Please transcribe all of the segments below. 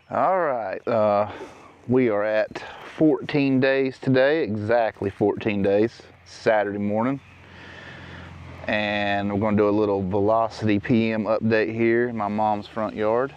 All right, we are at 14 days today, exactly 14 days, Saturday morning. And we're going to do a little velocity PM update here in my mom's front yard.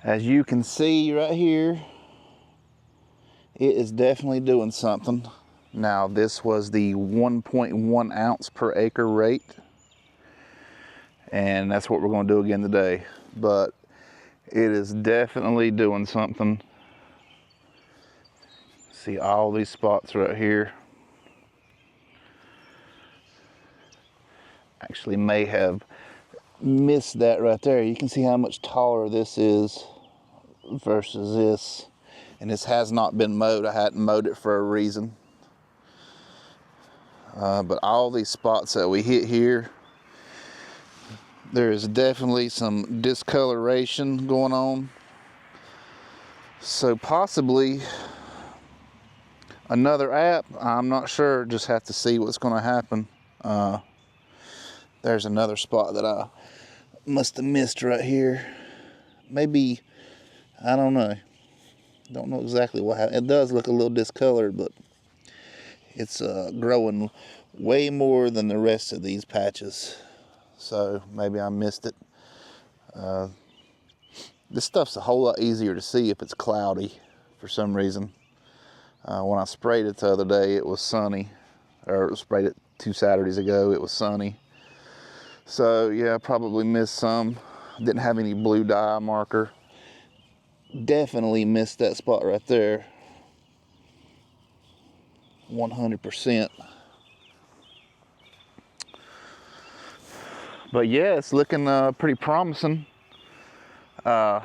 As you can see right here, it is definitely doing something. Now, this was the 1.1 ounce per acre rate, and that's what we're going to do again today. But it is definitely doing something. See all these spots right here. Actually may have missed that right there. You can see how much taller this is versus this, and this has not been mowed. I hadn't mowed it for a reason, but all these spots that we hit here, there is definitely some discoloration going on, so possibly another app. I'm not sure, just have to see what's going to happen. There's another spot that I must have missed right here. Maybe, I don't know. Don't know exactly what happened. It does look a little discolored, but it's growing way more than the rest of these patches. So maybe I missed it. This stuff's a whole lot easier to see if it's cloudy for some reason. When I sprayed it the other day, it was sunny. Or sprayed it 2 Saturdays ago, it was sunny. So yeah, I probably missed some. Didn't have any blue dye marker. Definitely missed that spot right there. 100%. But yeah, it's looking pretty promising. You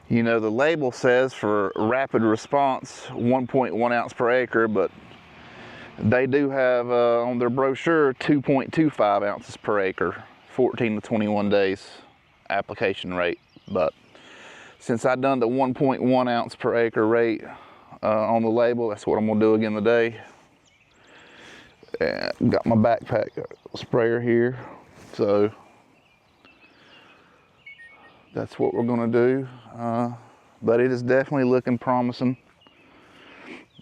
know, the label says for rapid response 1.1 ounce per acre, but they do have on their brochure 2.25 ounces per acre, 14 to 21 days application rate. But since I done the 1.1 ounce per acre rate on the label, that's what I'm gonna do again today. And got my backpack sprayer here, so that's what we're gonna do. But it is definitely looking promising.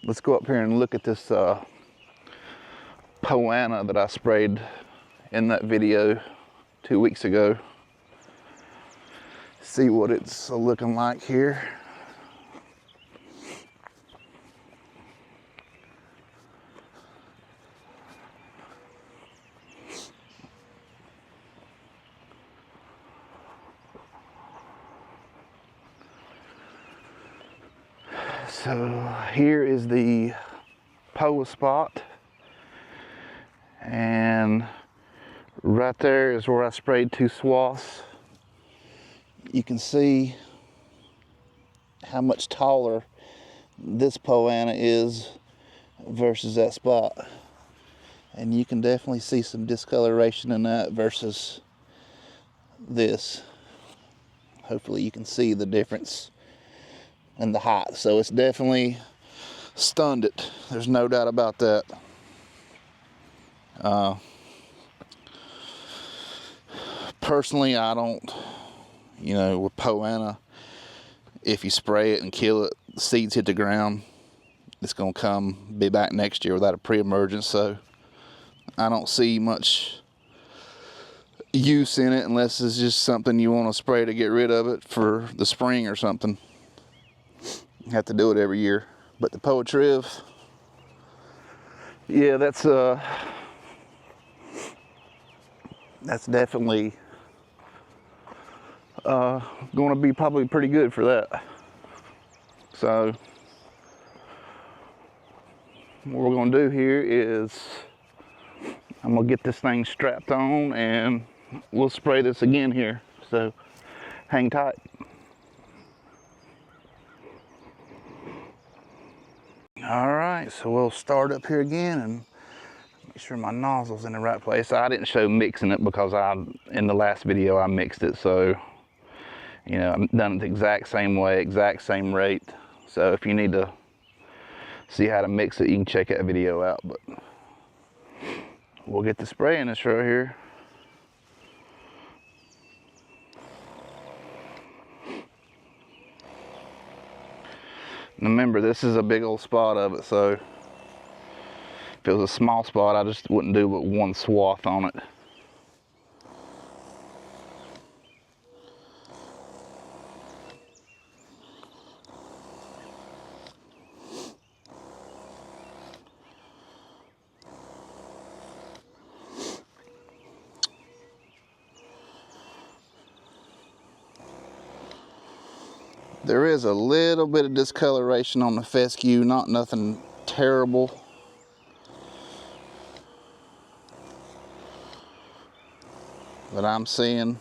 Let's go up here and look at this annua that I sprayed in that video 2 weeks ago. See what it's looking like here. So here is the POA spot, and right there is where I sprayed 2 swaths. You can see how much taller this annua is versus that spot, and you can definitely see some discoloration in that versus this. Hopefully you can see the difference in the height. So it's definitely stunned it. There's no doubt about that. Personally, I don't, you know, with annua, if you spray it and kill it, the seeds hit the ground, it's gonna be back next year without a pre-emergence. So I don't see much use in it unless it's just something you want to spray to get rid of it for the spring or something. You have to do it every year. But the Triv, yeah, that's definitely going to be probably pretty good for that. So what we're going to do here is I'm going to get this thing strapped on and we'll spray this again here, so hang tight. All right, so we'll start up here again and make sure my nozzle's in the right place. I didn't show mixing it because in the last video I mixed it, so you know, I've done it the exact same way, exact same rate. So if you need to see how to mix it, you can check that video out. But we'll get the spraying this right here. And remember, this is a big old spot of it, so if it was a small spot, I just wouldn't do but one swath on it. There is a little bit of discoloration on the fescue, not nothing terrible. That I'm seeing.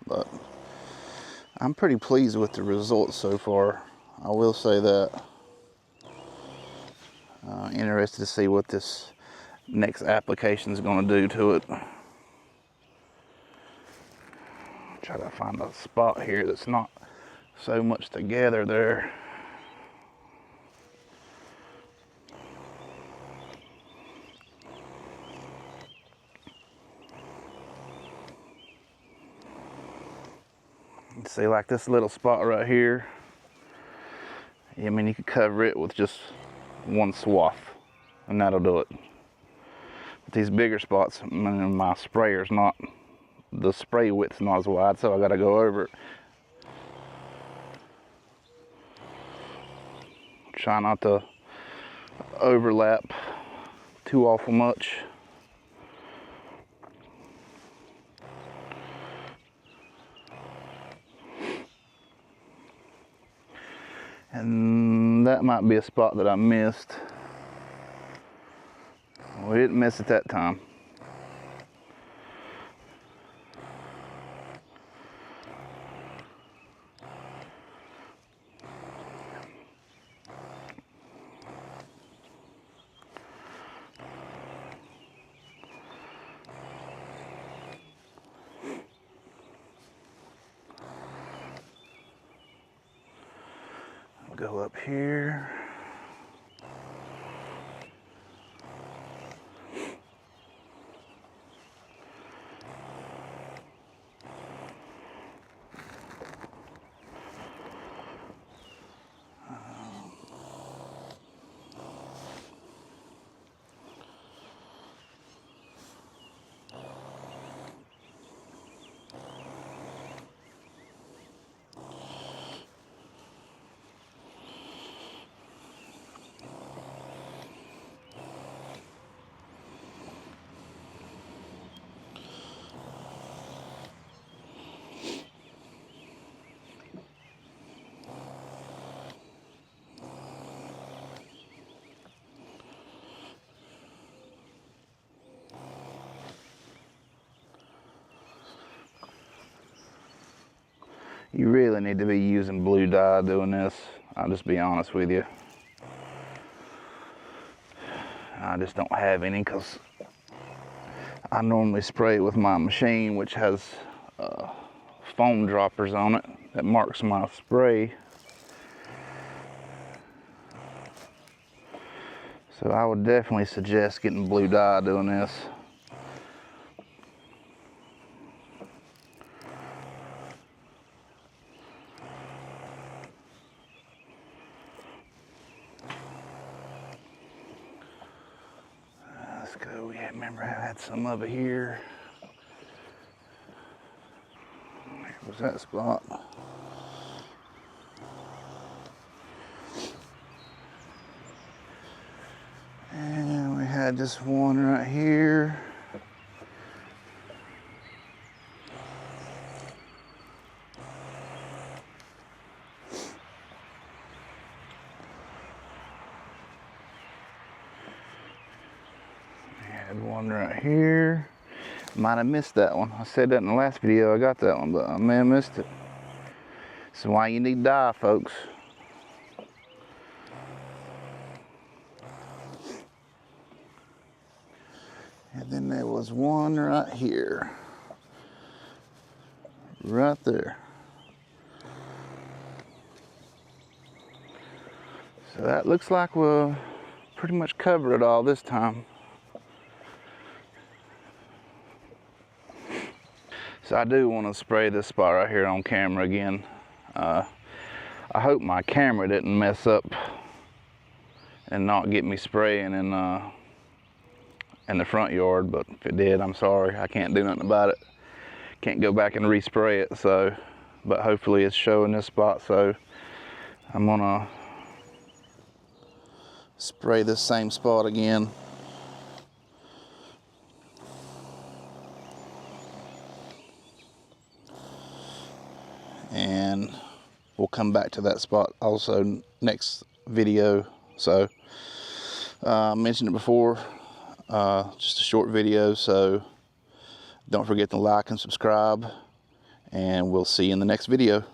But I'm pretty pleased with the results so far. I will say that. Interested to see what this next application is going to do to it. Try to find a spot here that's not so much together there. See, like this little spot right here, I mean, you could cover it with just one swath and that'll do it. But these bigger spots, I mean, my sprayer's not, the spray width's not as wide, so I gotta go over it. Try not to overlap too awful much. And that might be a spot that I missed. We didn't miss it that time. Go up here. You really need to be using blue dye doing this. I'll just be honest with you. I just don't have any because I normally spray it with my machine, which has foam droppers on it that marks my spray. So I would definitely suggest getting blue dye doing this. Let's go. Yeah, remember I had some of it here. Where was that spot? And we had this one right here. one right here. Might have missed that one. I said that in the last video I got that one, but I may have missed it. That's why you need dye, folks. And then there was one right here. Right there. So that looks like we'll pretty much cover it all this time. So I do want to spray this spot right here on camera again. I hope my camera didn't mess up and not get me spraying in the front yard, but if it did, I'm sorry. I can't do nothing about it. Can't go back and respray it, so, but hopefully it's showing this spot, so I'm gonna spray this same spot again. And we'll come back to that spot also next video. So I mentioned it before, just a short video, so don't forget to like and subscribe, and we'll see you in the next video.